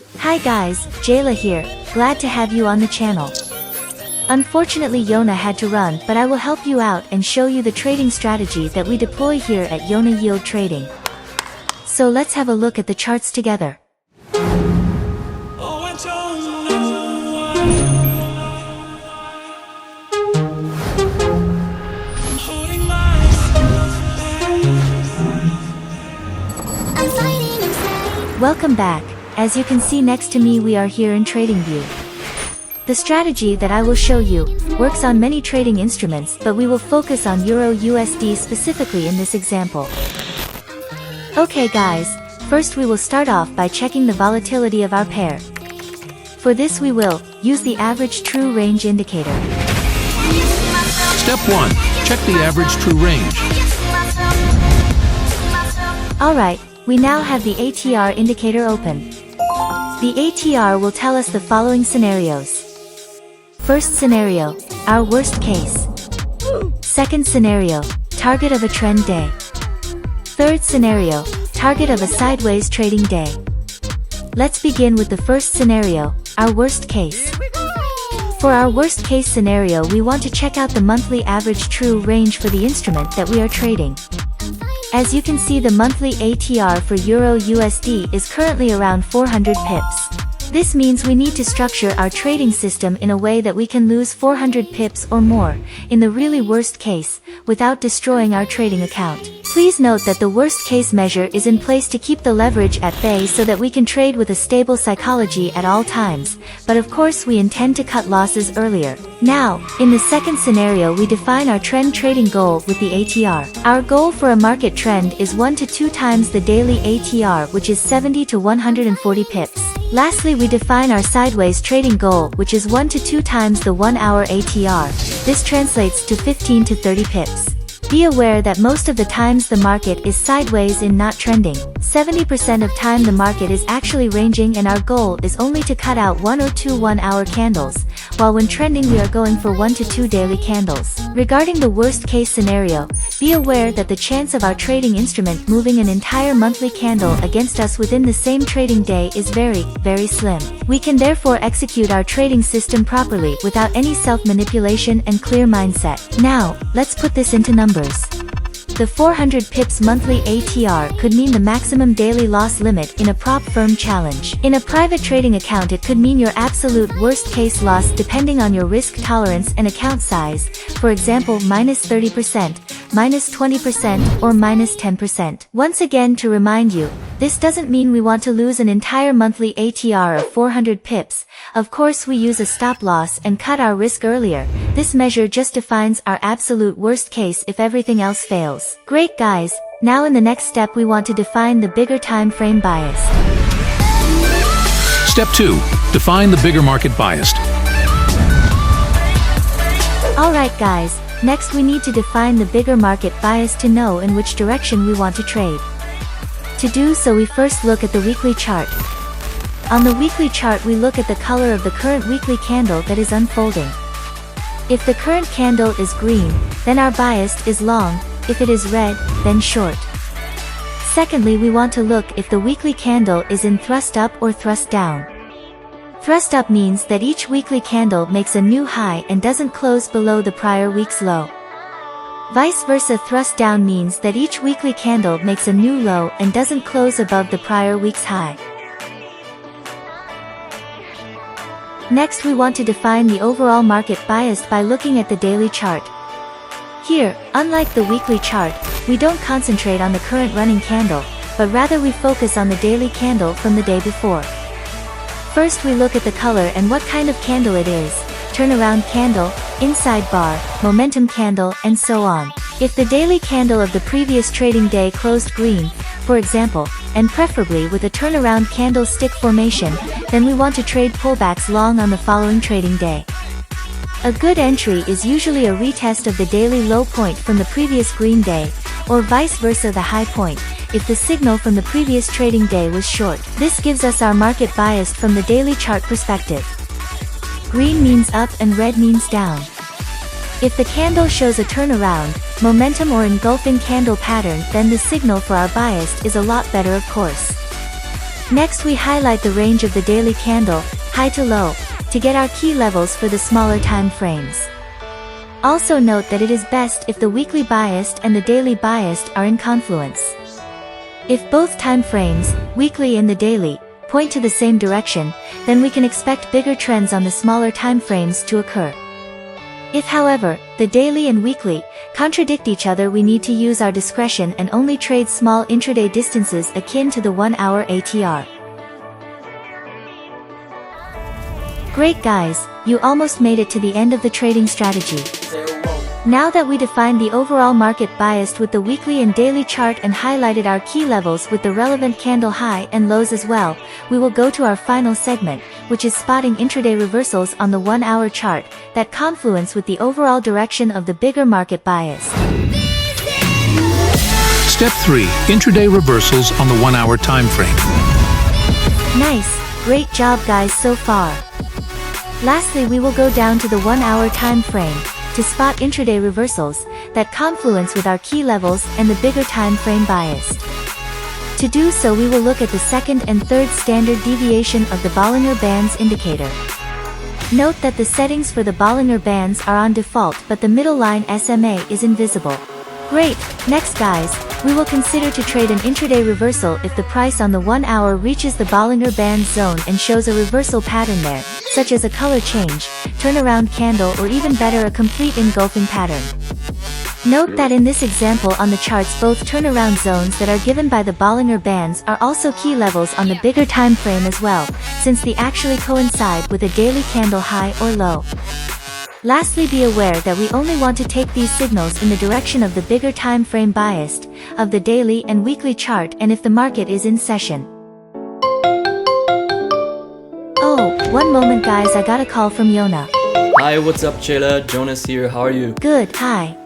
Hi guys, Jayla here, glad to have you on the channel. Unfortunately Yona had to run, but I will help you out and show you the trading strategy that we deploy here at Yonayield Trading. So let's have a look at the charts together. Welcome back. As you can see next to me, we are here in TradingView. The strategy that I will show you works on many trading instruments, but we will focus on Euro USD specifically in this example. Okay guys, first we will start off by checking the volatility of our pair. For this we will use the average true range indicator. Step 1. Check the average true range. Alright, we now have the ATR indicator open. The ATR will tell us the following scenarios. First scenario, our worst case. Second scenario, target of a trend day. Third scenario, target of a sideways trading day. Let's begin with the first scenario, our worst case. For our worst case scenario, we want to check out the monthly average true range for the instrument that we are trading. As you can see, the monthly ATR for Euro USD is currently around 400 pips. This means we need to structure our trading system in a way that we can lose 400 pips or more, in the really worst case, without destroying our trading account. Please note that the worst case measure is in place to keep the leverage at bay so that we can trade with a stable psychology at all times, but of course we intend to cut losses earlier. Now, in the second scenario, we define our trend trading goal with the ATR. Our goal for a market trend is 1 to 2 times the daily ATR, which is 70 to 140 pips. Lastly, we define our sideways trading goal, which is 1 to 2 times the 1 hour ATR. This translates to 15 to 30 pips. Be aware that most of the times the market is sideways in not trending. 70% of time the market is actually ranging, and our goal is only to cut out 1 or 2 1-hour candles, while when trending we are going for 1 to 2 daily candles. Regarding the worst case scenario, be aware that the chance of our trading instrument moving an entire monthly candle against us within the same trading day is very, very slim. We can therefore execute our trading system properly without any self-manipulation and clear mindset. Now, let's put this into numbers. The 400 pips monthly ATR could mean the maximum daily loss limit in a prop firm challenge. In a private trading account, it could mean your absolute worst case loss depending on your risk tolerance and account size, for example -30%, -20%, or -10%. Once again, to remind you, this doesn't mean we want to lose an entire monthly ATR of 400 pips. Of course we use a stop loss and cut our risk earlier. This measure just defines our absolute worst case if everything else fails. Great guys, now in the next step we want to define the bigger time frame bias. Step 2. Define the bigger market bias. Alright guys, next we need to define the bigger market bias to know in which direction we want to trade. To do so, we first look at the weekly chart. On the weekly chart we look at the color of the current weekly candle that is unfolding. If the current candle is green, then our bias is long. If it is red, then short. Secondly, we want to look if the weekly candle is in thrust up or thrust down. Thrust up means that each weekly candle makes a new high and doesn't close below the prior week's low. Vice versa, thrust down means that each weekly candle makes a new low and doesn't close above the prior week's high. Next, we want to define the overall market bias by looking at the daily chart. Here, unlike the weekly chart, we don't concentrate on the current running candle, but rather we focus on the daily candle from the day before. First we look at the color and what kind of candle it is: turnaround candle, inside bar, momentum candle, and so on. If the daily candle of the previous trading day closed green, for example, and preferably with a turnaround candlestick formation, then we want to trade pullbacks long on the following trading day. A good entry is usually a retest of the daily low point from the previous green day, or vice versa the high point, if the signal from the previous trading day was short. This gives us our market bias from the daily chart perspective. Green means up and red means down. If the candle shows a turnaround, momentum or engulfing candle pattern, then the signal for our bias is a lot better, of course. Next we highlight the range of the daily candle, high to low, to get our key levels for the smaller time frames. Also note that it is best if the weekly biased and the daily biased are in confluence. If both time frames, weekly and the daily, point to the same direction, then we can expect bigger trends on the smaller time frames to occur. If however, the daily and weekly contradict each other, we need to use our discretion and only trade small intraday distances akin to the 1-hour ATR. Great guys, you almost made it to the end of the trading strategy. Now that we defined the overall market biased with the weekly and daily chart and highlighted our key levels with the relevant candle high and lows as well, we will go to our final segment, which is spotting intraday reversals on the 1-hour chart that confluence with the overall direction of the bigger market bias. Step 3. Intraday reversals on the 1-hour time frame. Nice, great job guys so far. Lastly, we will go down to the 1-hour time frame to spot intraday reversals that confluence with our key levels and the bigger time frame bias. To do so, we will look at the second and third standard deviation of the Bollinger Bands indicator. Note that the settings for the Bollinger Bands are on default, but the middle line SMA is invisible. Great, next guys, we will consider to trade an intraday reversal if the price on the 1-hour reaches the Bollinger Band zone and shows a reversal pattern there, such as a color change, turnaround candle, or even better, a complete engulfing pattern. Note that in this example on the charts, both turnaround zones that are given by the Bollinger Bands are also key levels on the bigger time frame as well, since they actually coincide with a daily candle high or low. Lastly, be aware that we only want to take these signals in the direction of the bigger time frame biased, of the daily and weekly chart, and if the market is in session. Oh, one moment guys, I got a call from Yona. Hi, what's up Jayla? Jonas here, how are you? Good, hi.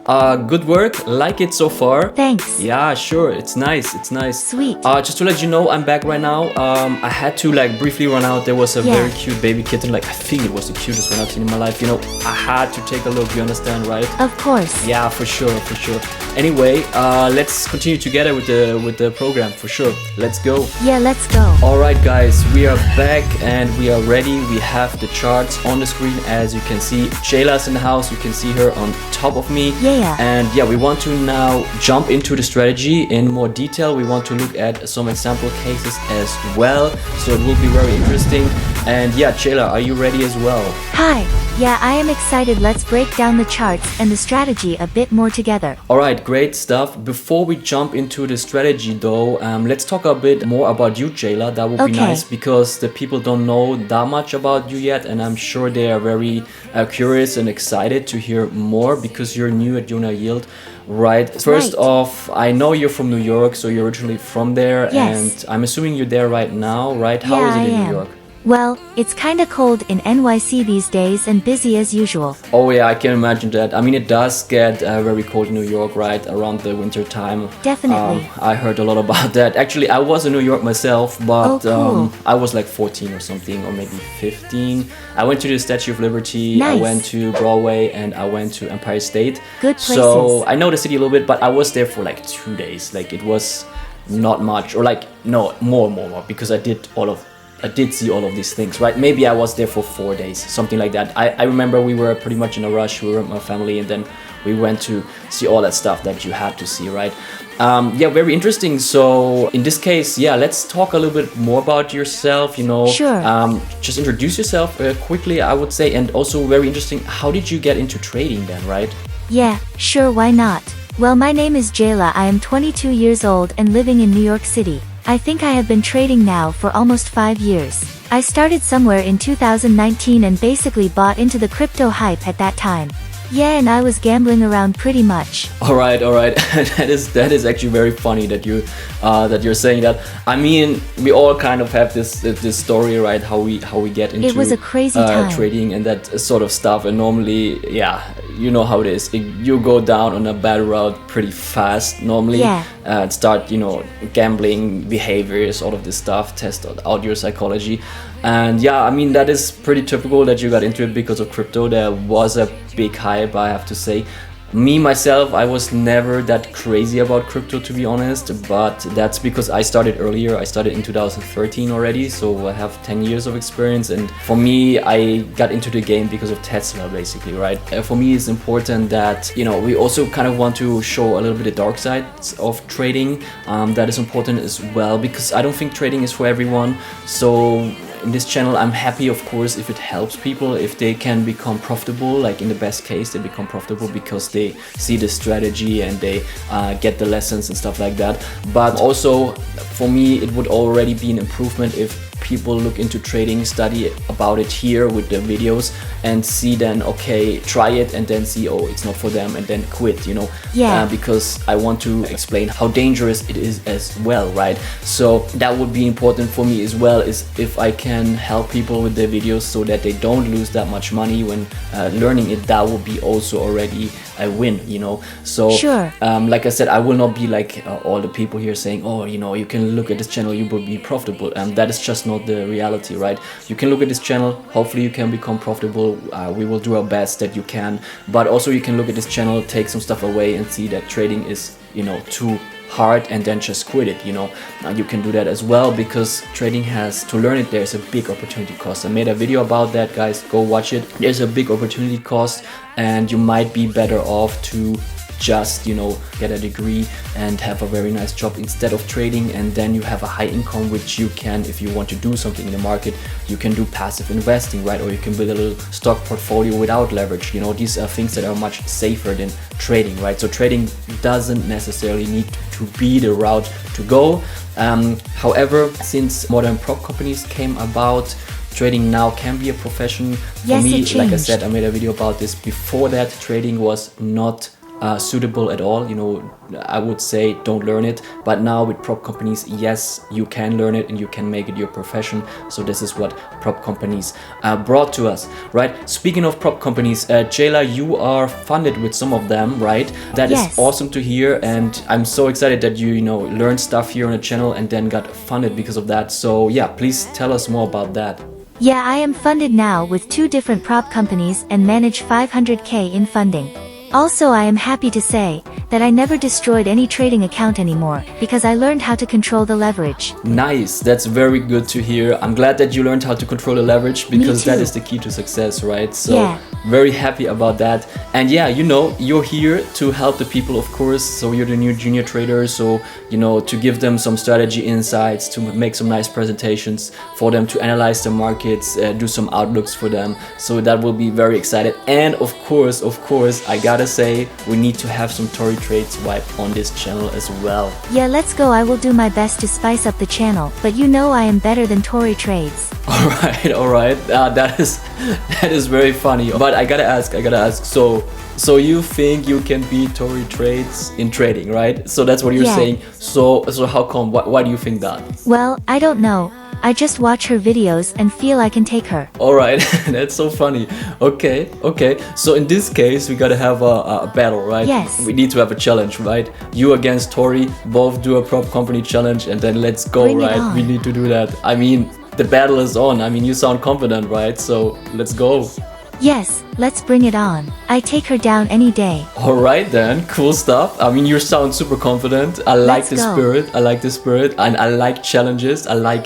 Good work, like it so far. Thanks. Yeah, sure, it's nice, it's nice. Sweet. Just to let you know, I'm back right now. I had to like briefly run out. There was a very cute baby kitten, like I think it was the cutest one I've seen in my life. You know, I had to take a look, you understand, right? Of course. Yeah, for sure, for sure. Anyway, let's continue together with the program, for sure. Let's go. Yeah, let's go. Alright guys, we are back and we are ready. We have the charts on the screen, as you can see. Jayla's in the house, you can see her on top of me. Yeah. And yeah, we want to now jump into the strategy in more detail. We want to look at some example cases as well, so it will be very interesting. And yeah, Jayla, are you ready as well? Hi. Yeah, I am excited. Let's break down the charts and the strategy a bit more together. Alright, great stuff. Before we jump into the strategy though, let's talk a bit more about you, Jayla. That would be nice, because the people don't know that much about you yet, and I'm sure they are very curious and excited to hear more, because you're new at Yonayield, right? First off, I know you're from New York, so you're originally from there, and I'm assuming you're there right now, right? How is it in New York? Well, it's kinda cold in NYC these days and busy as usual. Oh yeah, I can imagine that. I mean, it does get very cold in New York, right? Around the winter time. Definitely. I heard a lot about that. Actually, I was in New York myself, but I was like 14 or something, or maybe 15. I went to the Statue of Liberty, I went to Broadway, and I went to Empire State. Good places. So I know the city a little bit, but I was there for like 2 days. Like, it was not much, or like, no, more, because I did see all of these things, right? Maybe I was there for 4 days, something like that. I remember we were pretty much in a rush. We were with my family, and then we went to see all that stuff that you had to see, right? Yeah, very interesting. So in this case, yeah, let's talk a little bit more about yourself, you know. Sure. Just introduce yourself quickly, I would say, and also very interesting, how did you get into trading then, right? Yeah, sure, why not? Well, my name is Jayla. I am 22 years old and living in New York City. I think I have been trading now for almost 5 years. I started somewhere in 2019 and basically bought into the crypto hype at that time. Yeah, and I was gambling around pretty much. All right. that is actually very funny that you're saying that. I mean, we all kind of have this story, right? How we get into it was a crazy time. Trading and that sort of stuff. And normally, yeah, you know how it is. You go down on a bad route pretty fast normally. Yeah. Start, you know, gambling behaviors, all of this stuff. Test out your psychology. And yeah, I mean, that is pretty typical that you got into it because of crypto. There was a big hype, I have to say. Me myself, I was never that crazy about crypto, to be honest, but that's because I started earlier. I started in 2013 already, so I have 10 years of experience, and for me, I got into the game because of Tesla, basically, right? For me, it's important that, you know, we also kind of want to show a little bit the dark sides of trading. That is important as well, because I don't think trading is for everyone. So in this channel, I'm happy, of course, if it helps people, if they can become profitable. Like in the best case, they become profitable because they see the strategy and they get the lessons and stuff like that. But also, for me, it would already be an improvement if people look into trading, study about it here with the videos, and see then, okay, try it, and then see, oh, it's not for them, and then quit, you know. Yeah. Because I want to explain how dangerous it is as well, right? So that would be important for me as well, is if I can help people with their videos so that they don't lose that much money when learning it, that would be also already a win, you know. So Sure. like I said, I will not be like all the people here saying, oh, you know, you can look at this channel, you will be profitable. That is just not the reality, right? You can look at this channel, hopefully you can become profitable. We will do our best that you can, but also you can look at this channel, take some stuff away, and see that trading is, you know, too hard, and then just quit it, you know. You can do that as well, because trading has, to learn it, there's a big opportunity cost. I made a video about that, guys, go watch it. There's a big opportunity cost, and you might be better off to just, you know, get a degree and have a very nice job instead of trading, and then you have a high income, which you can, if you want to do something in the market, you can do passive investing, right? Or you can build a little stock portfolio without leverage. You know, these are things that are much safer than trading, right? So trading doesn't necessarily need to be the route to go. However, since modern prop companies came about, trading now can be a profession. For Yes, me, it like I changed. said, I made a video about this. Before that, trading was not suitable at all. You know, I would say don't learn it. But now with prop companies, yes, you can learn it and you can make it your profession. So this is what prop companies brought to us, right? Speaking of prop companies, Jayla, you are funded with some of them, right? That is Yes. awesome to hear, and I'm so excited that you know, learned stuff here on the channel and then got funded because of that. So yeah, please tell us more about that. Yeah, I am funded now with 2 different prop companies and manage 500k in funding. Also, I am happy to say that I never destroyed any trading account anymore, because I learned how to control the leverage. Nice, that's very good to hear. I'm glad that you learned how to control the leverage, because that too. is the key to success, right? So Yeah. very happy about that. And yeah, you know, you're here to help the people, of course. So you're the new junior trader, so you know, to give them some strategy insights, to make some nice presentations for them, to analyze the markets, do some outlooks for them. So that will be very excited. And of course, I gotta say, we need to have some Tory Trades wipe on this channel as well. Yeah, let's go. I will do my best to spice up the channel, but you know I am better than Tory Trades. All right. That is very funny. But I gotta ask. So you think you can beat Tory Trades in trading, right? So that's what you're Yeah. saying. So how come? Why do you think that? Well, I don't know. I just watch her videos and feel I can take her. All right, that's so funny. Okay. So in this case, we gotta have a battle, right? Yes. We need to have a challenge, right? You against Tori, both do a prop company challenge, and then let's go, Bring it right? on. We need to do that. I mean, the battle is on. I mean, you sound confident, right? So let's go. Yes, let's bring it on. I take her down any day. All right then, cool stuff. I mean, you sound super confident. I like Let's the go. spirit. I like the spirit, and I like challenges. I like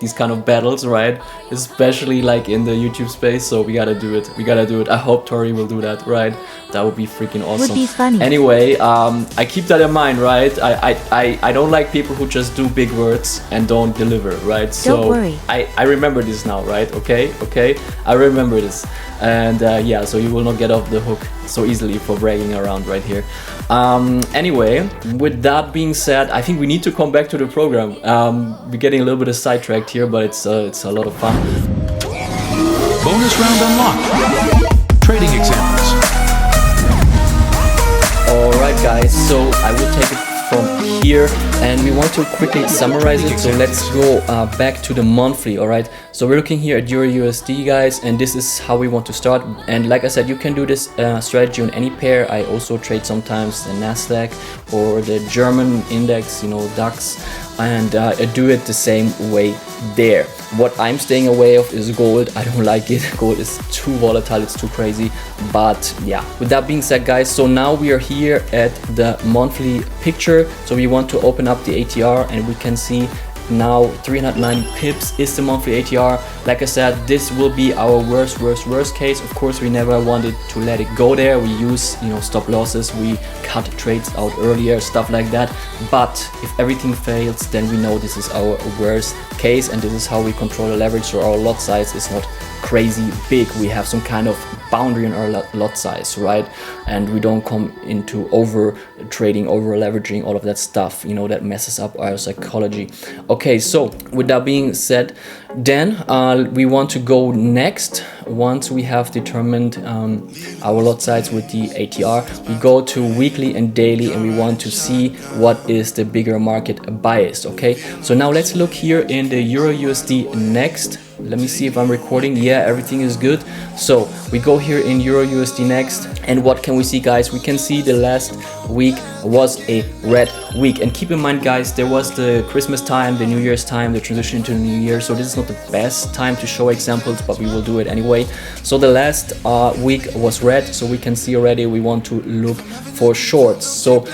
these kind of battles, right? Especially like in the YouTube space. So we gotta do it. I hope Tori will do that, right? That would be freaking awesome. Would be funny. Anyway, I keep that in mind, right? I don't like people who just do big words and don't deliver, right? Don't worry. I remember this now, right? Okay, I remember this, and yeah, so you will not get off the hook so easily for bragging around right here. Anyway, with that being said, I think we need to come back to the program. We're getting a little bit sidetracked here, but it's a lot of fun. Bonus round unlocked. Trading examples. Alright guys, so I will take it from here, and we want to quickly summarize it. So let's go back to the monthly. Alright, so we're looking here at EURUSD, guys, and this is how we want to start. And like I said, you can do this strategy on any pair. I also trade sometimes the Nasdaq or the German index, you know, DAX. and do it the same way there. What I'm staying away of is gold. I don't like it. Gold is too volatile, it's too crazy. But yeah, with that being said, guys, so now we are here at the monthly picture. So we want to open up the ATR, and we can see now 390 pips is the monthly ATR. Like I said, this will be our worst case. Of course, we never wanted to let it go there. We use, stop losses, we cut trades out earlier, stuff like that. But if everything fails, then we know this is our worst case, and this is how we control the leverage. So our lot size is not crazy big. We have some kind of boundary in our lot size, right? And we don't come into over trading, over leveraging, all of that stuff, that messes up our psychology. Okay, so with that being said, then we want to go next. Once we have determined our lot size with the ATR, we go to weekly and daily, and we want to see what is the bigger market bias. Okay, so now let's look here in the Euro USD next. Let me see if I'm recording. Yeah, everything is good. So we go here in Euro USD next, and what can we see, guys? We can see the last week was a red week, and keep in mind, guys, there was the Christmas time, the New Year's time, the transition into the New Year, so this is not the best time to show examples, but we will do it anyway. So the last week was red, so we can see already we want to look for shorts. So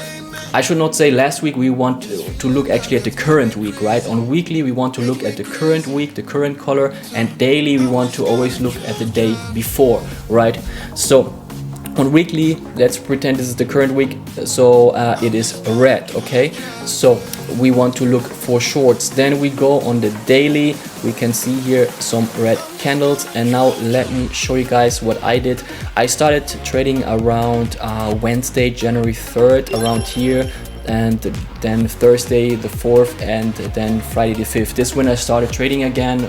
I should not say last week, we want to look actually at the current week, right? On weekly, we want to look at the current week, the current color, and daily, we want to always look at the day before, right? So on weekly, let's pretend this is the current week, so it is red, okay? So we want to look for shorts. Then we go on the daily, we can see here some red candles, and now let me show you guys what I did. I started trading around Wednesday, January 3rd, around here, and then Thursday the 4th, and then Friday the 5th. This when I started trading again,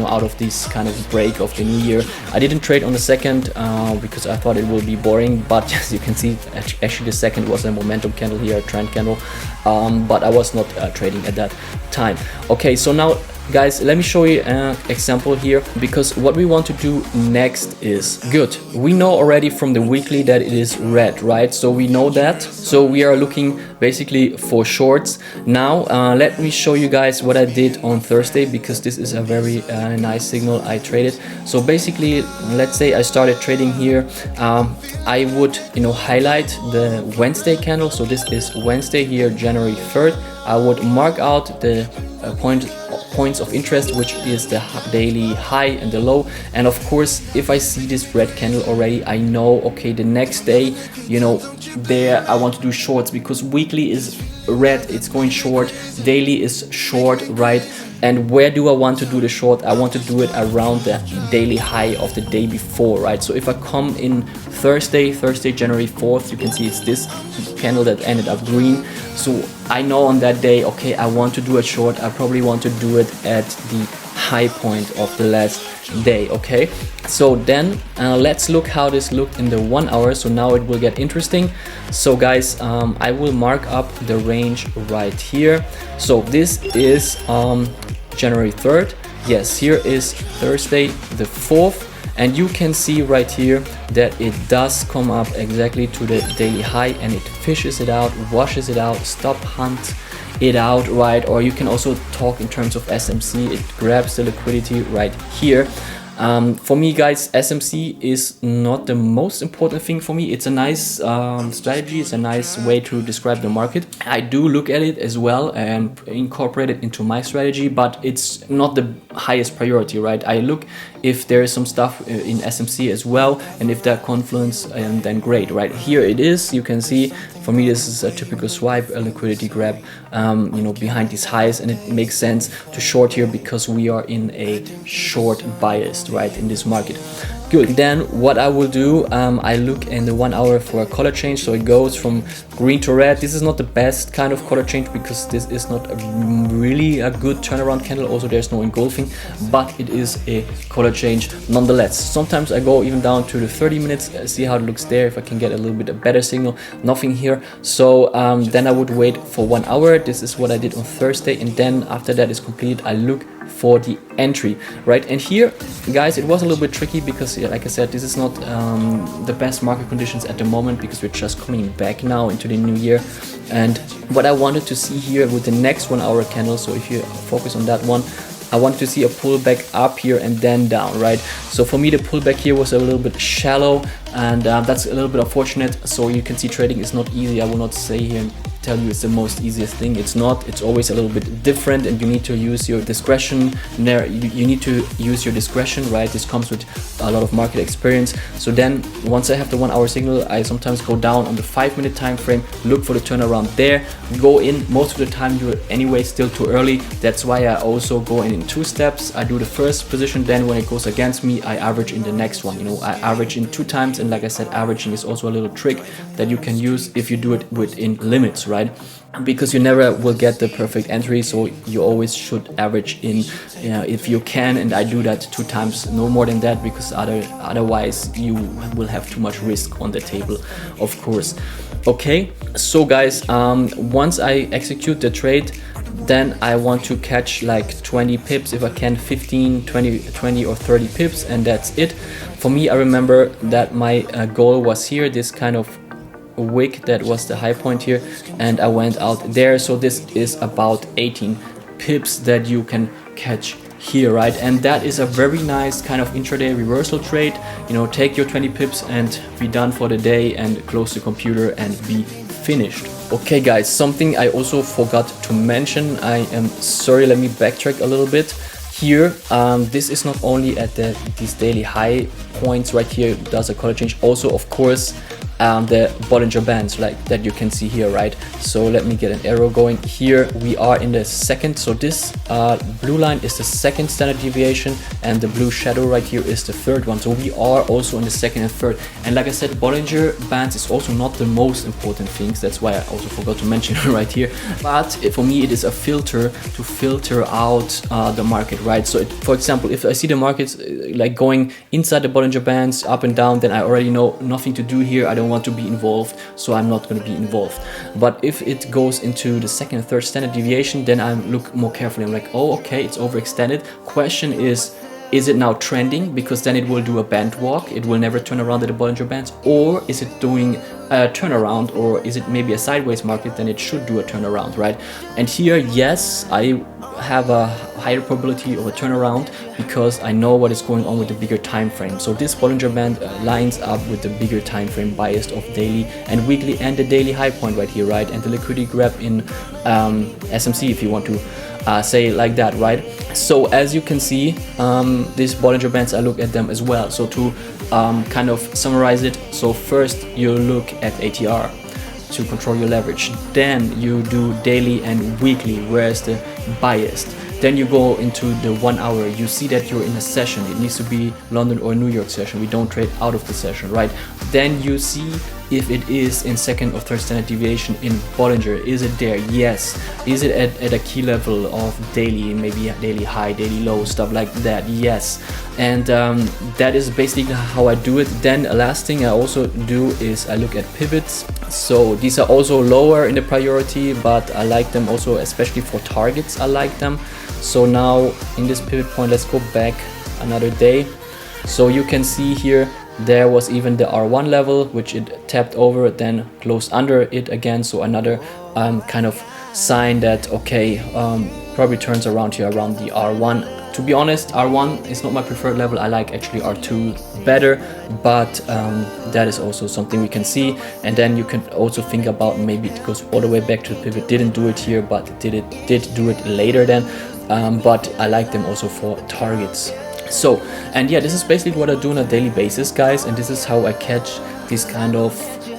out of this kind of break of the new year. I didn't trade on the 2nd because I thought it would be boring, but as you can see, actually the 2nd was a momentum candle here, a trend candle, but I was not trading at that time. Okay, so now, guys, let me show you an example here, because what we want to do next is good. We know already from the weekly that it is red, right? So we know that. So we are looking basically for shorts. Now, let me show you guys what I did on Thursday, because this is a very nice signal I traded. So basically, let's say I started trading here. I would, highlight the Wednesday candle. So this is Wednesday here, January 3rd. I would mark out the points of interest, which is the daily high and the low. And of course, if I see this red candle already, I know, okay, the next day, there I want to do shorts, because weekly is red, it's going short, daily is short, right? And where do I want to do the short? I want to do it around the daily high of the day before, right? So if I come in Thursday, January 4th, you can see it's this candle that ended up green. So I know on that day, okay, I want to do a short. I probably want to do it at the high point of the last day, okay? So then let's look how this looked in the 1 hour. So now it will get interesting. So guys, I will mark up the range right here. So this is January 3rd. Yes, here is Thursday the 4th. And you can see right here that it does come up exactly to the daily high, and it fishes it out, washes it out, stop hunt it out, right? Or you can also talk in terms of SMC. It grabs the liquidity right here. For me, guys, SMC is not the most important thing for me. It's a nice strategy. It's a nice way to describe the market. I do look at it as well and incorporate it into my strategy, but it's not the highest priority, right? I look if there is some stuff in SMC as well, and if that confluence, then great, right? Here it is. You can see, for me, this is a typical swipe, a liquidity grab, behind these highs, and it makes sense to short here because we are in a short bias, right, in this market. Good. Then what I will do, I look in the 1 hour for a color change. So it goes from green to red. This is not the best kind of color change because this is not really a good turnaround candle. Also, there's no engulfing, but it is a color change nonetheless. Sometimes I go even down to the 30 minutes, see how it looks there, if I can get a little bit a better signal. Nothing here. So then I would wait for 1 hour. This is what I did on Thursday, and then after that is complete, I look for the entry, right? And here, guys, it was a little bit tricky because, like I said, this is not the best market conditions at the moment because we're just coming back now into the new year. And what I wanted to see here with the next 1 hour candle, so if you focus on that one, I wanted to see a pullback up here and then down, right? So for me, the pullback here was a little bit shallow, and that's a little bit unfortunate. So you can see trading is not easy. I will not say here and tell you it's the most easiest thing. It's not. It's always a little bit different, and you need to use your discretion. You need to use your discretion, right? This comes with a lot of market experience. So then once I have the 1 hour signal, I sometimes go down on the 5-minute time frame, look for the turnaround there, go in. Most of the time you're anyway still too early. That's why I also go in 2 steps. I do the first position, then when it goes against me, I average in the next one. You know, I average in 2 times, and like I said, averaging is also a little trick that you can use if you do it within limits, right? Because you never will get the perfect entry, so you always should average in if you can, and I do that 2 times, no more than that, because otherwise you will have too much risk on the table, of course. Okay, so guys, once I execute the trade, then I want to catch like 20 pips if I can, 15, 20 or 30 pips, and that's it. For me, I remember that my goal was here, this kind of wick that was the high point here, and I went out there. So this is about 18 pips that you can catch here, right? And that is a very nice kind of intraday reversal trade. You know, take your 20 pips and be done for the day and close the computer and be finished. Okay guys, something I also forgot to mention. I am sorry, let me backtrack a little bit. Here, this is not only at these daily high points right here, does a color change. Also, of course, the Bollinger Bands like that you can see here, right? So let me get an arrow going. Here we are in the second, so this blue line is the second standard deviation, and the blue shadow right here is the third one. So we are also in the second and third. And like I said, Bollinger Bands is also not the most important things. That's why I also forgot to mention it right here. But for me, it is a filter to filter out the market, right? So for example, if I see the markets like going inside the Bollinger Bands up and down, then I already know nothing to do here. I don't want to be involved, so I'm not going to be involved. But if it goes into the second and third standard deviation, then I look more carefully. I'm like, oh, okay, it's overextended. Question is it now trending? Because then it will do a band walk. It will never turn around at the Bollinger Bands. Or is it doing a turnaround? Or is it maybe a sideways market? Then it should do a turnaround, right? And here, yes, I have a higher probability of a turnaround because I know what is going on with the bigger time frame. So this Bollinger Band lines up with the bigger time frame biased of daily and weekly and the daily high point right here, right? And the liquidity grab in SMC, if you want to say it like that, right? So as you can see, these Bollinger Bands, I look at them as well. So to kind of summarize it, so first you look at ATR to control your leverage, then you do daily and weekly, where's the biased. Then you go into the 1 hour, you see that you're in a session. It needs to be London or New York session. We don't trade out of the session, right? Then you see if it is in second or third standard deviation in Bollinger. Is it there? Yes. Is it at a key level of daily, maybe daily high, daily low, stuff like that? Yes. And that is basically how I do it. Then last thing I also do is I look at pivots. So these are also lower in the priority, but I like them also, especially for targets. I like them. So now in this pivot point, let's go back another day. So you can see here, there was even the R1 level, which it tapped over, then closed under it again. So another kind of sign that, okay, probably turns around here around the R1. To be honest, R1 is not my preferred level. I like actually R2 better, but that is also something we can see. And then you can also think about maybe it goes all the way back to the pivot. Didn't do it here, but did do it later then. But I like them also for targets. So, and yeah, this is basically what I do on a daily basis, guys, and this is how I catch this kind of,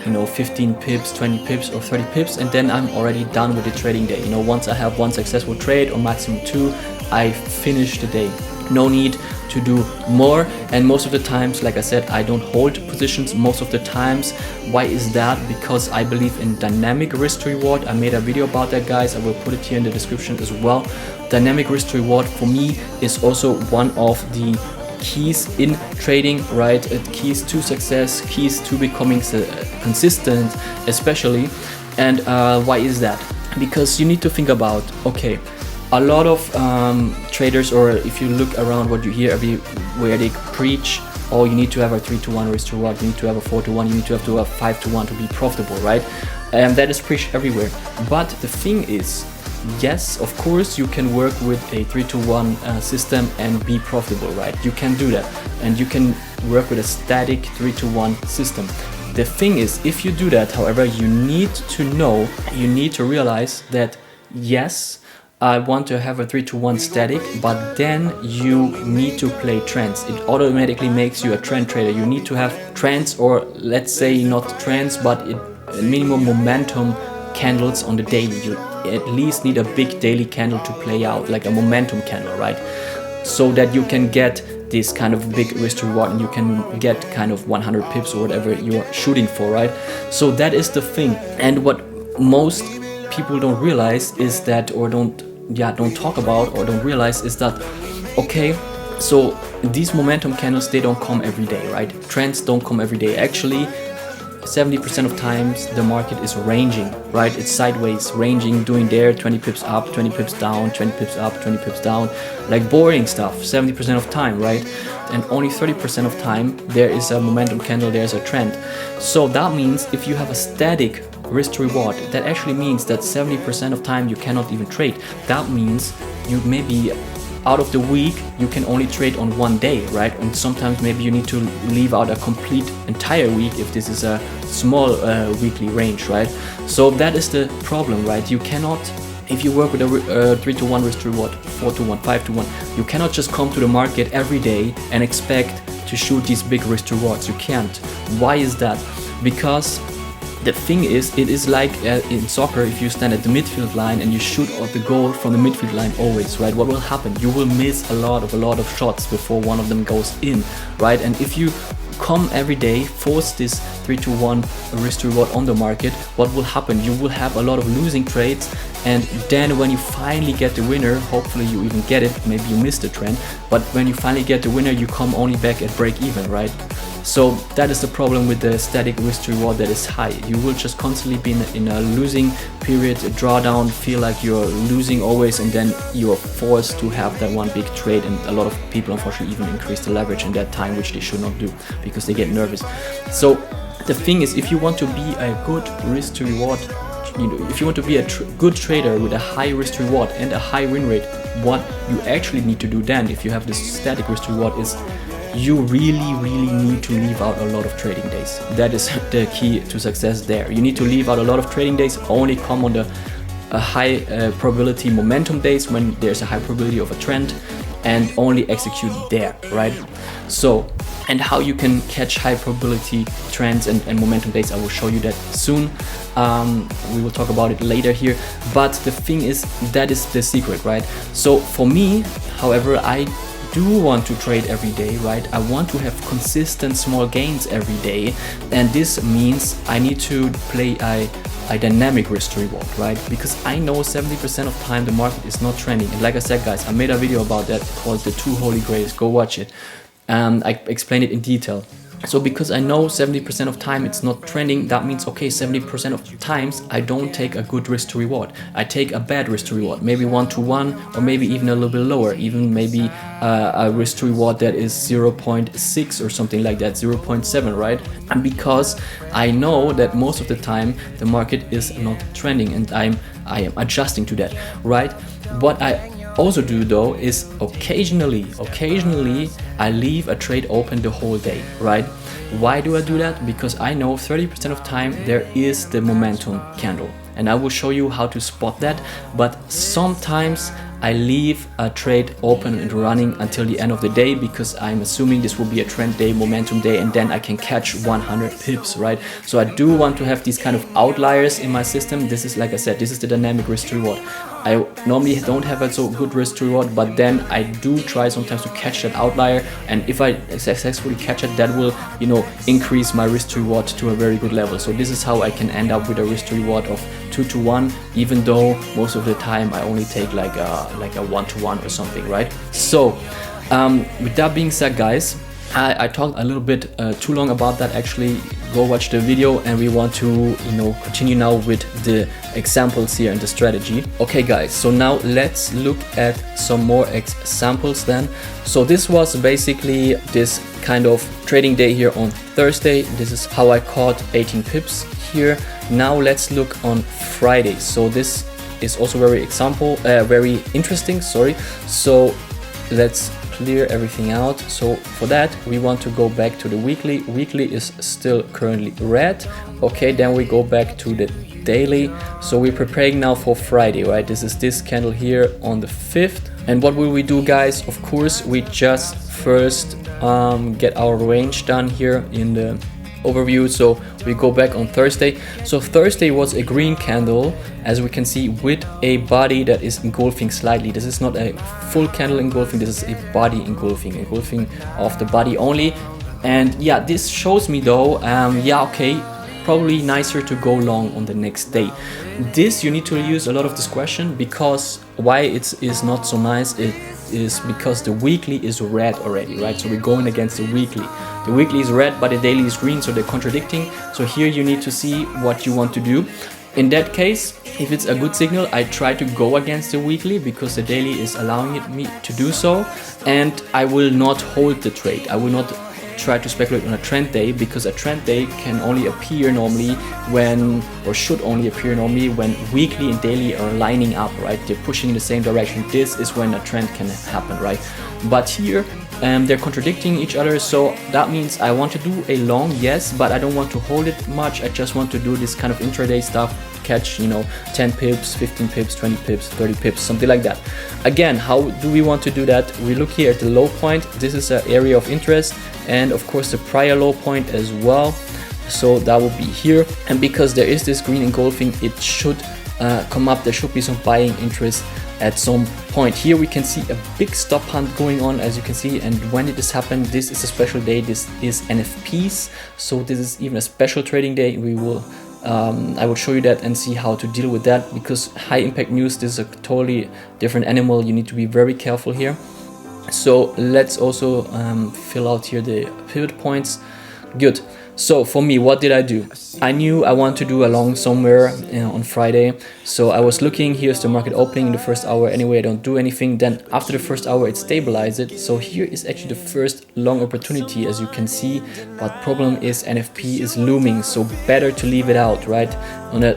you know, 15 pips, 20 pips or 30 pips, and then I'm already done with the trading day. You know, once I have one successful trade or maximum 2, I finish the day. No need to do more. And most of the times, like I said, I don't hold positions most of the times. Why is that? Because I believe in dynamic risk to reward. I made a video about that, guys. I will put it here in the description as well. Dynamic risk to reward for me is also one of the keys in trading, right? Keys to success, keys to becoming consistent, especially. And why is that? Because you need to think about, okay, a lot of traders, or if you look around what you hear everywhere, they preach, oh, you need to have a 3-to-1 risk to reward, you need to have a 4-to-1, you need to have 5-to-1 to be profitable, right? And that is preached everywhere. But the thing is, yes, of course you can work with a 3-to-1 system and be profitable, right? You can do that, and you can work with a static 3-to-1 system. The thing is, if you do that, however, you need to realize that yes, I want to have a 3-to-1 static, but then you need to play trends. It automatically makes you a trend trader. You need to have trends, or let's say not trends, but minimum momentum candles on the daily. You at least need a big daily candle to play out, like a momentum candle, right? So that you can get this kind of big risk to reward, and you can get kind of 100 pips or whatever you're shooting for, right? So that is the thing. And what most people don't realize is that, or don't talk about, or don't realize, is that, okay, so these momentum candles, they don't come every day, right? Trends don't come every day. Actually, 70% of times the market is ranging, right? It's sideways ranging, doing there 20 pips up, 20 pips down, 20 pips up, 20 pips down, like boring stuff 70% of time, right? And only 30% of time there is a momentum candle, there's a trend. So that means if you have a static risk to reward, that actually means that 70% of time you cannot even trade. That means you maybe out of the week you can only trade on one day, right? And sometimes maybe you need to leave out a complete entire week if this is a small weekly range, right? So that is the problem, right? You cannot, if you work with a 3-to-1 risk to reward, 4-to-1, 5-to-1, you cannot just come to the market every day and expect to shoot these big risk to rewards. You can't. Why is that? Because the thing is, it is like in soccer, if you stand at the midfield line and you shoot at the goal from the midfield line always, right? What will happen? You will miss a lot of shots before one of them goes in, right? And if you come every day, force this 3-to-1 risk to reward on the market, what will happen? You will have a lot of losing trades, and then when you finally get the winner, hopefully you even get it, maybe you missed the trend, but when you finally get the winner, you come only back at break even, right? So that is the problem with the static risk to reward that is high. You will just constantly be in a losing period, a drawdown, feel like you're losing always, and then you're forced to have that one big trade. And a lot of people unfortunately even increase the leverage in that time, which they should not do because they get nervous. So the thing is, if you want to be a good risk to reward, if you want to be a good trader with a high risk to reward and a high win rate, what you actually need to do then, if you have this static risk to reward, is you really need to leave out a lot of trading days. That is the key to success there. You need to leave out a lot of trading days, only come on the high probability momentum days when there's a high probability of a trend, and only execute there, right? So, and how you can catch high probability trends and momentum days, I will show you that soon. We will talk about it later here, but the thing is, that is the secret, right? So for me, however, I do want to trade every day, right? I want to have consistent small gains every day, and this means I need to play a dynamic risk to reward, right? Because I know 70% of time the market is not trending, and like I said, guys, I made a video about that called the 2 Holy Grails. Go watch it. I explained it in detail. So because I know 70% of time it's not trending, that means, okay, 70% of times I don't take a good risk to reward. I take a bad risk to reward, maybe 1-to-1, or maybe even a little bit lower, even maybe a risk to reward that is 0.6 or something like that, 0.7, right? And because I know that most of the time the market is not trending, and I am adjusting to that, right? What I also do though is occasionally I leave a trade open the whole day, right? Why do I do that? Because I know 30% of time there is the momentum candle, and I will show you how to spot that. But sometimes I leave a trade open and running until the end of the day, because I'm assuming this will be a trend day, momentum day, and then I can catch 100 pips, right? So I do want to have these kind of outliers in my system. This is, like I said, this is the dynamic risk to reward. I normally don't have a so good risk to reward, but then I do try sometimes to catch that outlier, and if I successfully catch it, that will, increase my risk to reward to a very good level. So this is how I can end up with a risk to reward of 2-to-1, even though most of the time I only take like a 1-to-1 or something, right? So with that being said, guys, I talked a little bit too long about that. Actually, go watch the video, and we want to continue now with the examples here and the strategy. Okay guys, so now let's look at some more examples then. So this was basically this kind of trading day here on Thursday. This is how I caught 18 pips here. Now let's look on Friday. So this is also very interesting, sorry. So let's clear everything out. So for that we want to go back to the weekly. Weekly is still currently red. Okay, then we go back to the daily. So we're preparing now for Friday, right? This is this candle here on the 5th. And what will we do, guys? Of course, we just first get our range done here in the overview. So we go back on Thursday. So Thursday was a green candle, as we can see, with a body that is engulfing slightly. This is not a full candle engulfing, this is a body engulfing of the body only. And yeah, this shows me though, yeah, okay, probably nicer to go long on the next day. This you need to use a lot of discretion, because why it is not so nice, it is because the weekly is red already, right? So we're going against the weekly. The weekly is red, but the daily is green, so they're contradicting. So here you need to see what you want to do. In that case, if it's a good signal, I try to go against the weekly because the daily is allowing me to do so, and I will not hold the trade. I will not try to speculate on a trend day, because a trend day can only appear normally when, or should only appear normally when weekly and daily are lining up, right? They're pushing in the same direction. This is when a trend can happen, right? But here they're contradicting each other, so that means I want to do a long, yes, but I don't want to hold it much. I just want to do this kind of intraday stuff, catch 10 pips, 15 pips, 20 pips, 30 pips, something like that. Again, how do we want to do that? We look here at the low point. This is an area of interest, and of course the prior low point as well. So that will be here, and because there is this green engulfing, it should come up. There should be some buying interest at some point. Here we can see a big stop hunt going on, as you can see, and when it has happened, this is a special day. This is NFPs, so this is even a special trading day. We will I will show you that and see how to deal with that, because high impact news, this is a totally different animal. You need to be very careful here. So let's also fill out here the pivot points. Good. So for me, what did I do? I knew I want to do a long somewhere on Friday. So I was looking, here's the market opening in the first hour. Anyway, I don't do anything. Then after the first hour, it stabilized it. So here is actually the first long opportunity, as you can see. But problem is NFP is looming. So better to leave it out, right? On a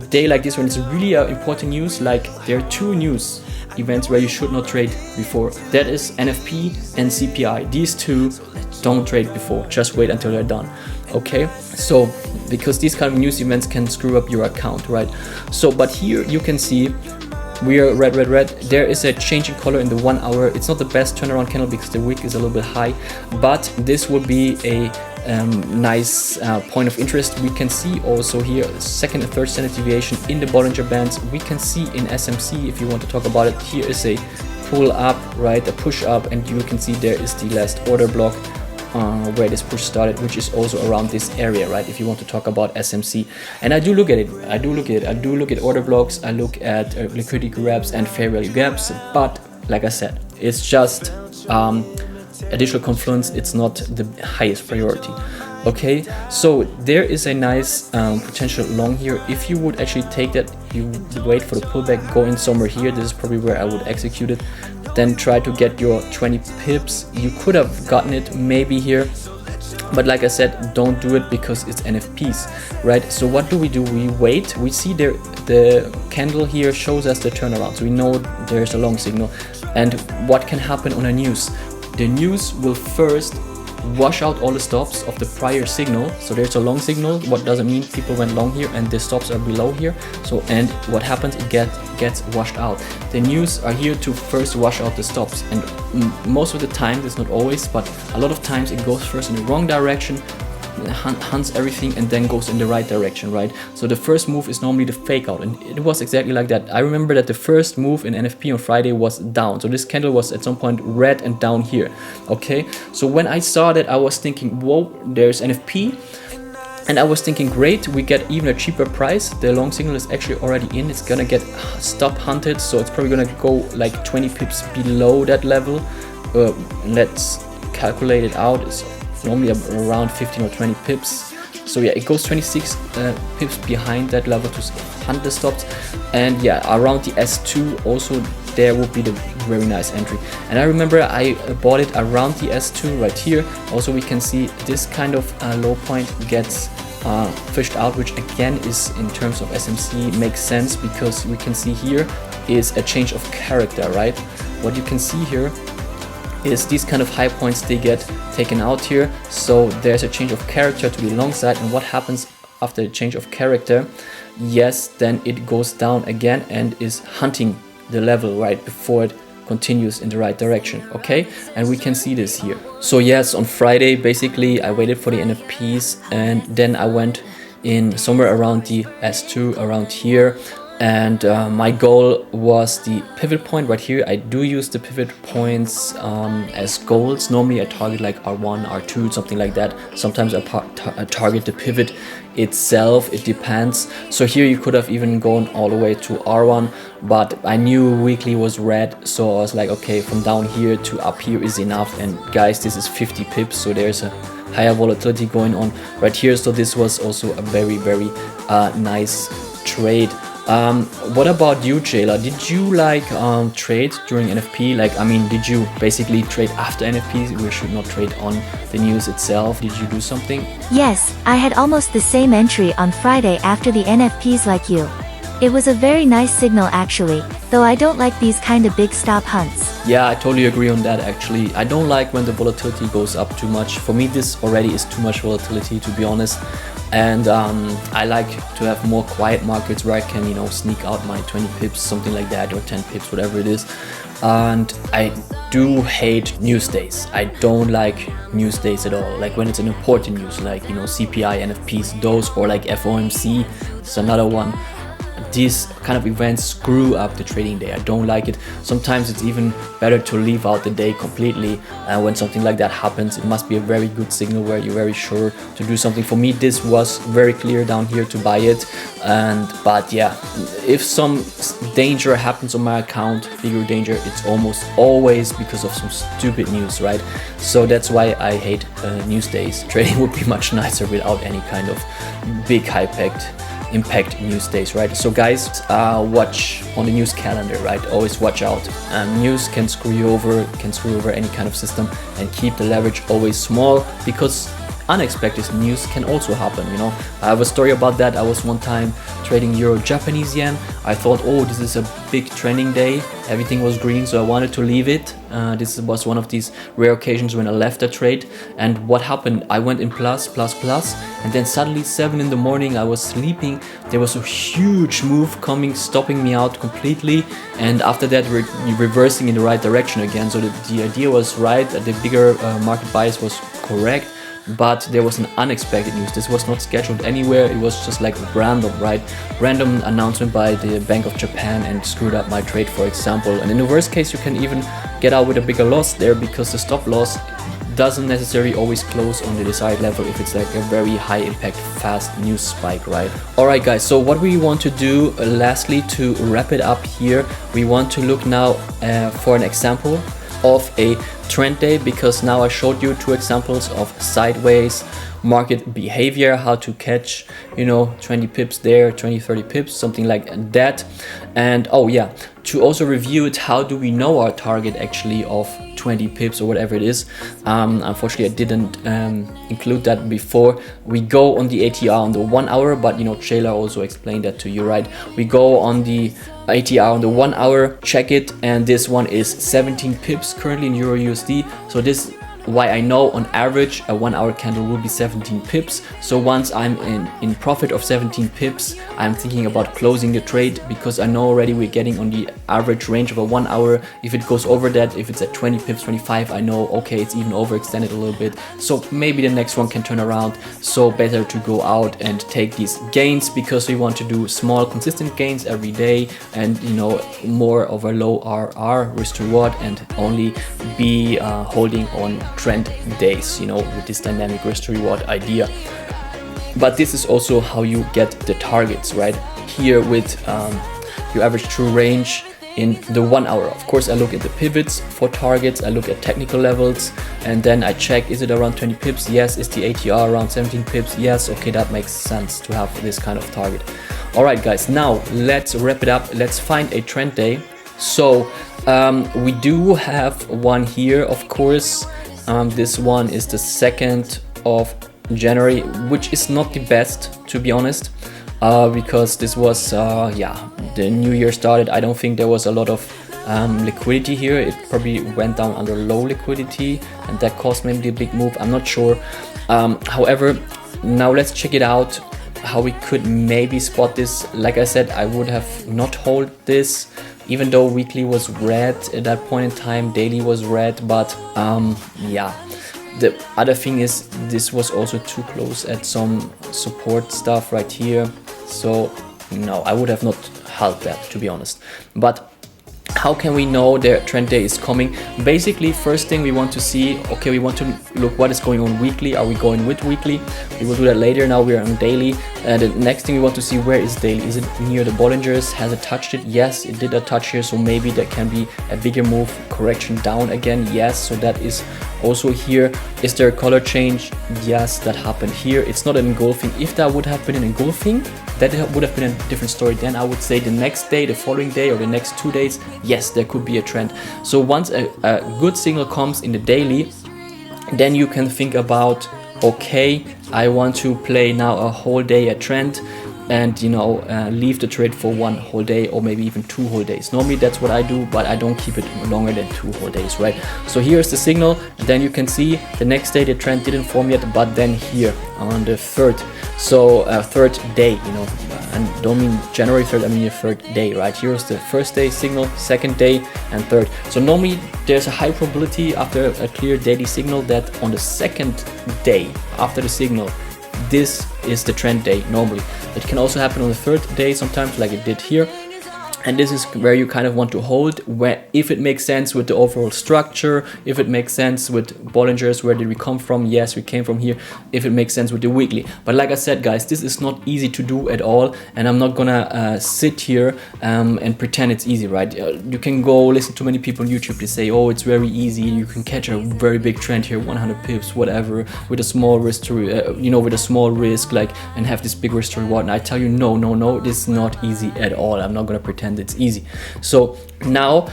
day like this, when it's really important news, like there are two news events where you should not trade before. That is NFP and CPI. These two, don't trade before. Just wait until they're done. Okay, so because these kind of news events can screw up your account, right? So but here you can see we are red. There is a change in color in the 1 hour. It's not the best turnaround candle because the wick is a little bit high, but this would be a nice point of interest. We can see also here second and third standard deviation in the Bollinger Bands. We can see in SMC, if you want to talk about it, here is a pull up, right, a push up, and you can see there is the last order block where this push started, which is also around this area, right? If you want to talk about SMC, and I do look at it. I do look at order blocks. I look at liquidity grabs and fair value gaps. But like I said, it's just additional confluence. It's not the highest priority. Okay, so there is a nice potential long here. If you would actually take that, you would wait for the pullback, go in somewhere here. This is probably where I would execute it. Then try to get your 20 pips. You could have gotten it maybe here, but like I said, don't do it because it's NFPs, right? So what do? We wait. We see there the candle here shows us the turnaround, so we know there's a long signal. And what can happen on a news? The news will first wash out all the stops of the prior signal. So there's a long signal. What does it mean? People went long here and the stops are below here. So, and what happens? It gets washed out. The news are here to first wash out the stops, and most of the time, it's not always, but a lot of times it goes first in the wrong direction, hunts everything, and then goes in the right direction, right? So the first move is normally the fake out, and it was exactly like that. I remember that the first move in NFP on Friday was down. So this candle was at some point red and down here. Okay, so when I saw that, I was thinking, whoa, there's NFP. And I was thinking, great, we get even a cheaper price. The long signal is actually already in. It's gonna get stop hunted, so it's probably gonna go like 20 pips below that level. Let's calculate it out, it's normally around 15 or 20 pips. So yeah, it goes 26 pips behind that level to hunt the stops. And yeah, around the S2 also there would be the very nice entry. And I remember I bought it around the S2 right here. Also we can see this kind of low point gets fished out, which again is in terms of SMC makes sense, because we can see here is a change of character, right? What you can see here is these kind of high points, they get taken out here. So there's a change of character to the long side, and what happens after the change of character? Yes, then it goes down again and is hunting the level right before it continues in the right direction. Okay, and we can see this here. So yes, on Friday basically I waited for the NFPs, and then I went in somewhere around the S2 around here, and my goal was the pivot point right here. I do use the pivot points as goals. Normally I target like R1, R2, something like that. Sometimes I target the pivot itself, it depends. So here you could have even gone all the way to R1, but I knew weekly was red, so I was like, okay, from down here to up here is enough. And guys, this is 50 pips, so there's a higher volatility going on right here. So this was also a very nice trade. What about you, Jayla? Did you like trade during NFP? Like, I mean, did you basically trade after NFP? We should not trade on the news itself. Did you do something? Yes, I had almost the same entry on Friday after the NFPs like you. It was a very nice signal actually, though I don't like these kind of big stop hunts. Yeah, I totally agree on that actually. I don't like when the volatility goes up too much. For me, this already is too much volatility, to be honest. And I like to have more quiet markets where I can, you know, sneak out my 20 pips, something like that, or 10 pips, whatever it is. And I do hate news days. I don't like news days at all. Like when it's an important news, like, you know, CPI, NFPs, those, or like FOMC, it's another one. These kind of events screw up the trading day. I don't like it. Sometimes it's even better to leave out the day completely. And when something like that happens, it must be a very good signal where you're very sure to do something. For me, this was very clear down here to buy it. But yeah, if some danger happens on my account, bigger danger, it's almost always because of some stupid news, right? So that's why I hate news days. Trading would be much nicer without any kind of big impact news days, right? So guys, watch on the news calendar, right? Always watch out. News can screw you over, any kind of system, and keep the leverage always small, because unexpected news can also happen, you know. I have a story about that. I was one time trading Euro Japanese yen. I thought, oh, this is a big trending day, everything was green, so I wanted to leave it. This was one of these rare occasions when I left a trade. And what happened? I went in plus, and then suddenly 7 in the morning, I was sleeping, there was a huge move coming, stopping me out completely, and after that reversing in the right direction again. So the idea was right, the bigger market bias was correct, but there was an unexpected news. This was not scheduled anywhere. It was just like random, right? Random announcement by the Bank of Japan and screwed up my trade, for example. And in the worst case, you can even get out with a bigger loss there, because the stop loss doesn't necessarily always close on the desired level if it's like a very high impact fast news spike, right? Alright guys, so what we want to do lastly to wrap it up here, we want to look now for an example of a trend day, because now I showed you 2 examples of sideways market behavior, how to catch, you know, 20 pips there, 20-30 pips, something like that. And oh yeah, to also review it, how do we know our target actually of 20 pips or whatever it is? Unfortunately I didn't include that before. We go on the ATR on the 1 hour, but you know, Jayla also explained that to you, right? We go on the ATR on the 1 hour, check it, and this one is 17 pips currently in Euro USD. So this why I know on average a 1 hour candle will be 17 pips. So once I'm in profit of 17 pips, I'm thinking about closing the trade, because I know already we're getting on the average range of a 1 hour. If it goes over that, if it's at 20 pips, 25, I know, okay, it's even overextended a little bit, so maybe the next one can turn around. So better to go out and take these gains, because we want to do small consistent gains every day, and you know, more of a low RR, risk to reward, and only be holding on trend days, you know, with this dynamic risk to reward idea. But this is also how you get the targets, right? Here with your average true range in the 1 hour. Of course, I look at the pivots for targets, I look at technical levels, and then I check, is it around 20 pips? Yes. Is the ATR around 17 pips? Yes. Okay, that makes sense to have this kind of target. All right, guys, now let's wrap it up. Let's find a trend day. So we do have one here, of course. This one is the 2nd of January, which is not the best, to be honest, because this was, yeah, the new year started. I don't think there was a lot of liquidity here. It probably went down under low liquidity, and that caused maybe a big move. I'm not sure. However, now let's check it out, how we could maybe spot this. Like I said, I would have not hold this, even though weekly was red at that point in time, daily was red, but yeah. The other thing is, this was also too close at some support stuff right here, so no, I would have not held that, to be honest. But how can we know the trend day is coming? Basically, first thing we want to see, okay, we want to look what is going on weekly. Are we going with weekly? We will do that later. Now we are on daily. The next thing we want to see, where is daily? Is it near the Bollingers? Has it touched it? Yes, it did a touch here, so maybe there can be a bigger move, correction down again. Yes, so that is also here. Is there a color change? Yes, that happened here. It's not an engulfing. If that would have been an engulfing, that would have been a different story. Then I would say the next day, the following day, or the next 2 days, yes, there could be a trend. So once a good signal comes in the daily, then you can think about, okay, I want to play now a whole day a trend, and you know, leave the trade for 1 whole day, or maybe even 2 whole days. Normally that's what I do, but I don't keep it longer than 2 whole days, right? So here's the signal, and then you can see the next day the trend didn't form yet, but then here on the 3rd, so 3rd day, you know, and don't mean January 3rd, I mean the 3rd day, right? Here's the 1st day signal, 2nd day, and 3rd. So normally there's a high probability after a clear daily signal that on the 2nd day after the signal, this is the trend day normally. It can also happen on the 3rd day sometimes, like it did here. And this is where you kind of want to hold, where if it makes sense with the overall structure, if it makes sense with Bollingers, where did we come from? Yes, we came from here. If it makes sense with the weekly. But like I said, guys, this is not easy to do at all, and I'm not gonna sit here and pretend it's easy, right? You can go listen to many people on YouTube. They say, oh, it's very easy. You can catch a very big trend here, 100 pips, whatever, with a small risk to, you know, with a small risk, like, and have this big risk to reward. And I tell you, no, this is not easy at all. I'm not gonna pretend it's easy. So now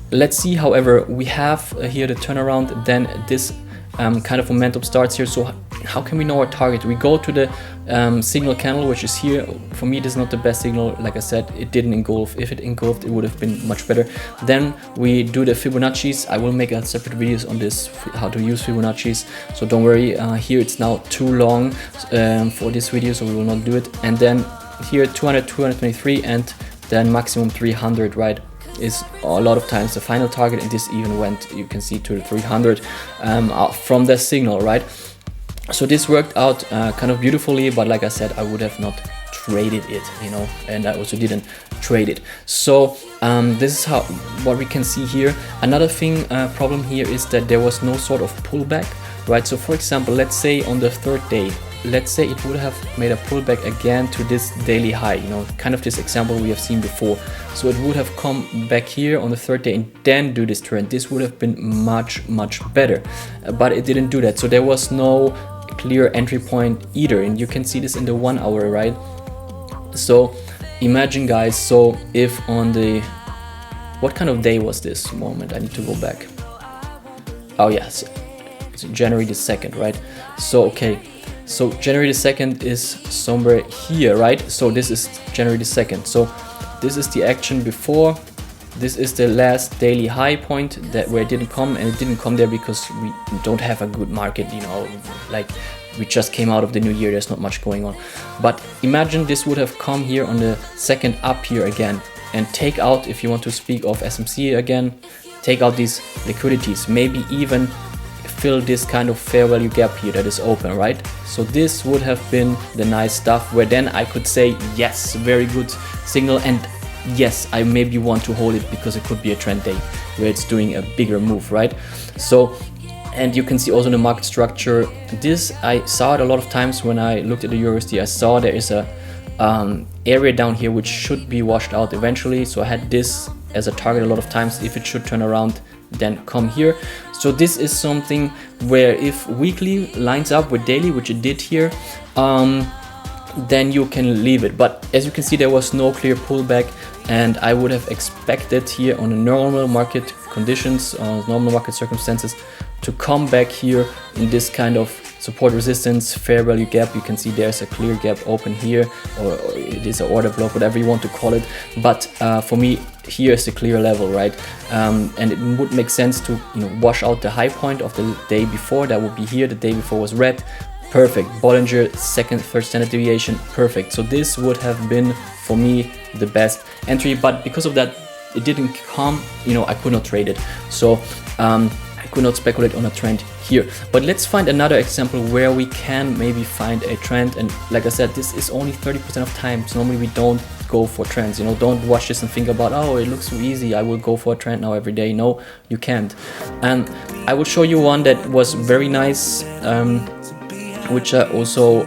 let's see. However, we have here the turnaround, then this kind of momentum starts here. So how can we know our target? We go to the signal candle, which is here. For me, this is not the best signal. Like I said, it didn't engulf. If it engulfed, it would have been much better. Then we do the Fibonacci's. I will make a separate videos on this, how to use Fibonacci's, so don't worry. Here it's now too long for this video, so we will not do it. And then here 200, 223, and then maximum 300, right, is a lot of times the final target, and this even went, you can see, to the 300 from the signal, right? So this worked out kind of beautifully, but like I said, I would have not traded it, you know, and I also didn't trade it. So this is what we can see here. Another thing, problem here is that there was no sort of pullback, right? So for example, let's say on the 3rd day, let's say it would have made a pullback again to this daily high, you know, kind of this example we have seen before. So it would have come back here on the 3rd day and then do this trend. This would have been much better, but it didn't do that. So there was no clear entry point either, and you can see this in the 1 hour, right? So imagine, guys, so if on the, what kind of day was this moment? I need to go back. Oh yes, it's January the 2nd, right? So okay, so January the 2nd is somewhere here, right? So this is January the 2nd. So this is the action before. This is the last daily high point that where it didn't come, and it didn't come there because we don't have a good market, you know, like we just came out of the new year, there's not much going on. But imagine this would have come here on the 2nd up here again, and take out, if you want to speak of SMC again, take out these liquidities, maybe even fill this kind of fair value gap here that is open, right? So this would have been the nice stuff, where then I could say, yes, very good signal, and yes, I maybe want to hold it because it could be a trend day where it's doing a bigger move, right? So, and you can see also the market structure. This, I saw it a lot of times when I looked at the USD. I saw there is a area down here which should be washed out eventually. So I had this as a target a lot of times. If it should turn around, then come here. So this is something where if weekly lines up with daily, which it did here, then you can leave it. But as you can see, there was no clear pullback, and I would have expected here on a normal market conditions, normal market circumstances, to come back here in this kind of support resistance fair value gap. You can see there's a clear gap open here, or it is an order block, whatever you want to call it. But for me, here is the clear level, right? And it would make sense to, you know, wash out the high point of the day before. That would be here. The day before was red. Perfect. Bollinger, second, third standard deviation, perfect. So this would have been for me the best entry, but because of that it didn't come, you know, I could not trade it. So I could not speculate on a trend here. But let's find another example where we can maybe find a trend. And like I said, this is only 30% of times. Normally we don't go for trends, you know. Don't watch this and think about, oh, it looks so easy, I will go for a trend now every day. No, you can't. And I will show you one that was very nice, which I also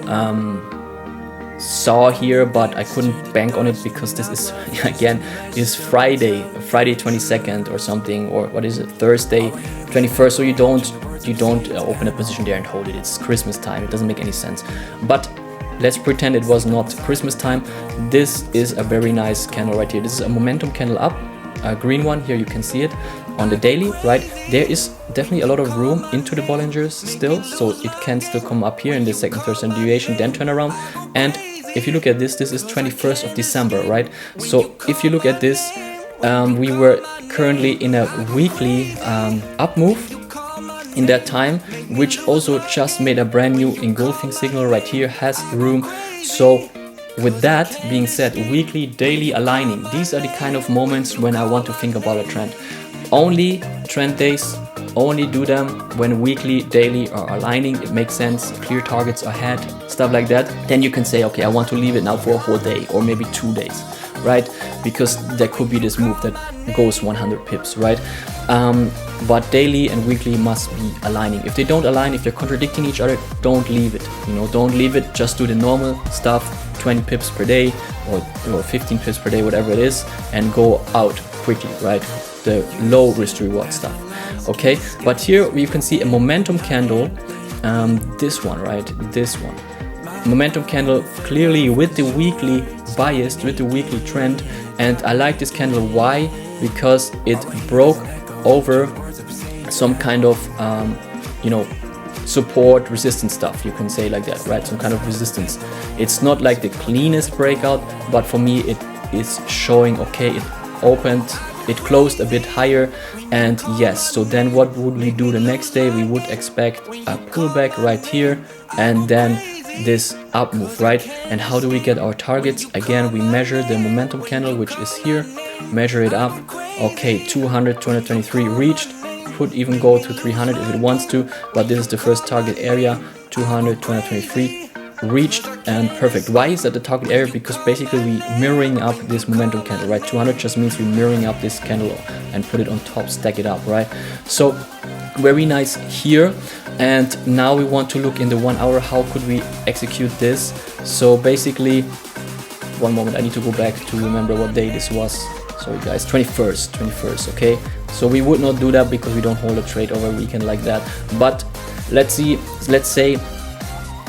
saw here, but I couldn't bank on it because this is again is Friday 22nd or something, or what is it, Thursday 21st. So you don't open a position there and hold it. It's Christmas time. It doesn't make any sense. But let's pretend it was not Christmas time. This is a very nice candle right here. This is a momentum candle up, a green one here. You can see it on the daily, right? There is definitely a lot of room into the Bollingers still, so it can still come up here in the second, third standard deviation, then turn around. And if you look at this is 21st of December, right? So if you look at this, we were currently in a weekly up move in that time, which also just made a brand new engulfing signal right here, has room. So with that being said, weekly, daily aligning, these are the kind of moments when I want to think about a trend. Only trend days, only do them when weekly, daily are aligning. It makes sense, clear targets ahead, stuff like that. Then you can say, okay, I want to leave it now for a whole day or maybe 2 days, right? Because there could be this move that goes 100 pips, right? But daily and weekly must be aligning. If they don't align, if they're contradicting each other, don't leave it. You know, don't leave it. Just do the normal stuff, 20 pips per day or 15 pips per day, whatever it is, and go out quickly, right? The low risk reward stuff. Okay, but here you can see a momentum candle, this one, right? This one. Momentum candle clearly with the weekly bias, with the weekly trend. And I like this candle. Why? Because it broke over some kind of you know, support resistance stuff, you can say like that, right? Some kind of resistance. It's not like the cleanest breakout, but for me it is showing, okay, it opened, it closed a bit higher, and yes. So then what would we do the next day? We would expect a pullback right here and then this up move, right? And how do we get our targets? Again, we measure the momentum candle, which is here, measure it up. Okay, 200, 223 reached, could even go to 300 if it wants to, but this is the first target area, 200, 223 reached, and perfect. Why is that the target area? Because basically we mirroring up this momentum candle, right? 200 just means we mirroring up this candle and put it on top, stack it up, right? So very nice here. And now we want to look in the 1 hour, how could we execute this? So basically, one moment, I need to go back to remember what day this was. Sorry guys, 21st, okay? So we would not do that because we don't hold a trade over a weekend like that. But let's say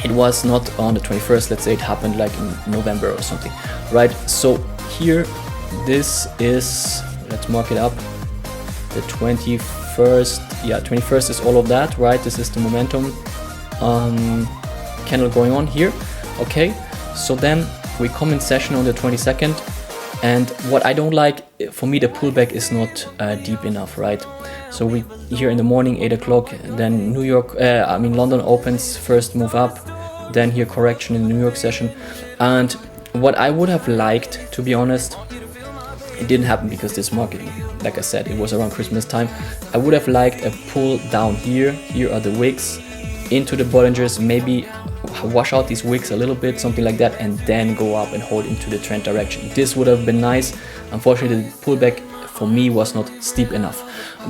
it was not on the 21st, let's say it happened like in November or something, right? So here, this is, let's mark it up, the 21st, yeah, 21st is all of that, right? This is the momentum candle going on here, okay? So then we come in session on the 22nd, and what I don't like, for me the pullback is not deep enough, right? So we here in the morning, 8 o'clock, then London opens, first move up, then here correction in the New York session. And what I would have liked, to be honest, it didn't happen because this market, like I said, it was around Christmas time. I would have liked a pull down here. Here are the wicks into the Bollingers, maybe wash out these wicks a little bit, something like that, and then go up and hold into the trend direction. This would have been nice. Unfortunately, the pullback for me was not steep enough.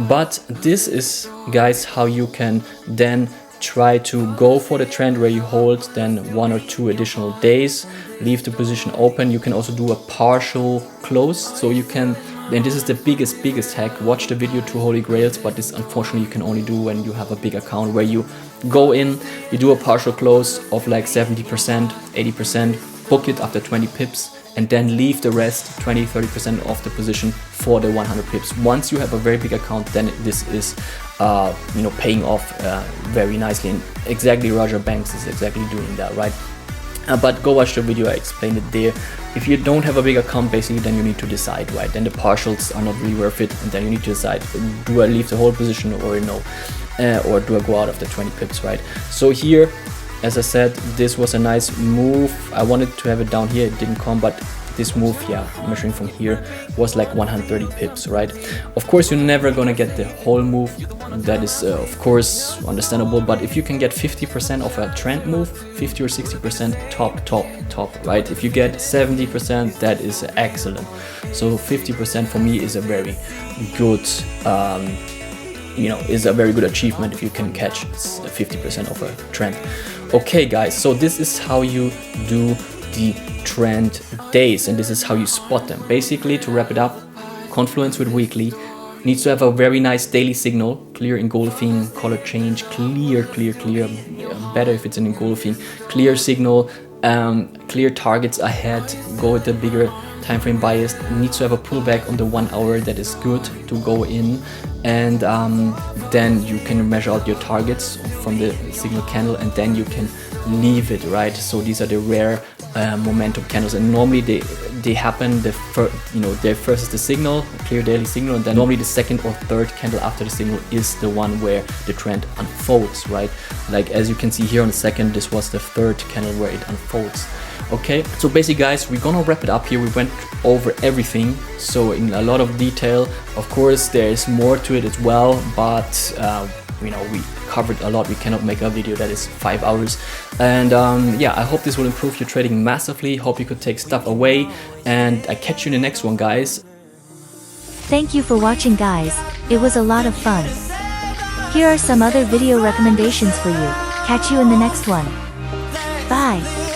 But this is, guys, how you can then try to go for the trend where you hold then 1 or 2 additional days, leave the position open. You can also do a partial close, so you can and this is the biggest hack. Watch the video to Holy Grails, but this unfortunately you can only do when you have a big account, where you go in, you do a partial close of like 70%, 80%, book it after 20 pips, and then leave the rest 20-30% of the position for the 100 pips. Once you have a very big account, then this is paying off very nicely, and exactly Roger Banks is exactly doing that, right? But go watch the video, I explained it there. If you don't have a big account, basically, then you need to decide, right? Then the partials are not really worth it, and then you need to decide, do I leave the whole position or no? Or do I go out of the 20 pips, right? So here, as I said, this was a nice move. I wanted to have it down here, it didn't come, but this move, yeah, measuring from here, was like 130 pips, right? Of course, you're never gonna get the whole move. That is, of course, understandable. But if you can get 50% of a trend move, 50 or 60%, top, right? If you get 70%, that is excellent. So 50% for me is a very good, is a very good achievement if you can catch 50% of a trend. Okay, guys, so this is how you do the trend days, and this is how you spot them. Basically, to wrap it up, confluence with weekly needs to have a very nice daily signal, clear engulfing, color change, clear, better if it's an engulfing, clear signal, clear targets ahead, go with the bigger time frame bias, needs to have a pullback on the 1 hour that is good to go in, and then you can measure out your targets from the signal candle, and then you can leave it, right? So these are the rare momentum candles, and normally they happen, the first is the signal, a clear daily signal, and then normally the second or third candle after the signal is the one where the trend unfolds, right? Like as you can see here on the second, this was the third candle where it unfolds. Okay, so basically, guys, we're gonna wrap it up here. We went over everything, so in a lot of detail. Of course, there's more to it as well, but we covered a lot. We cannot make a video that is 5 hours, and yeah, I hope this will improve your trading massively. Hope you could take stuff away, and I catch you in the next one, guys. Thank you for watching, guys. It was a lot of fun. Here are some other video recommendations for you. Catch you in the next one. Bye.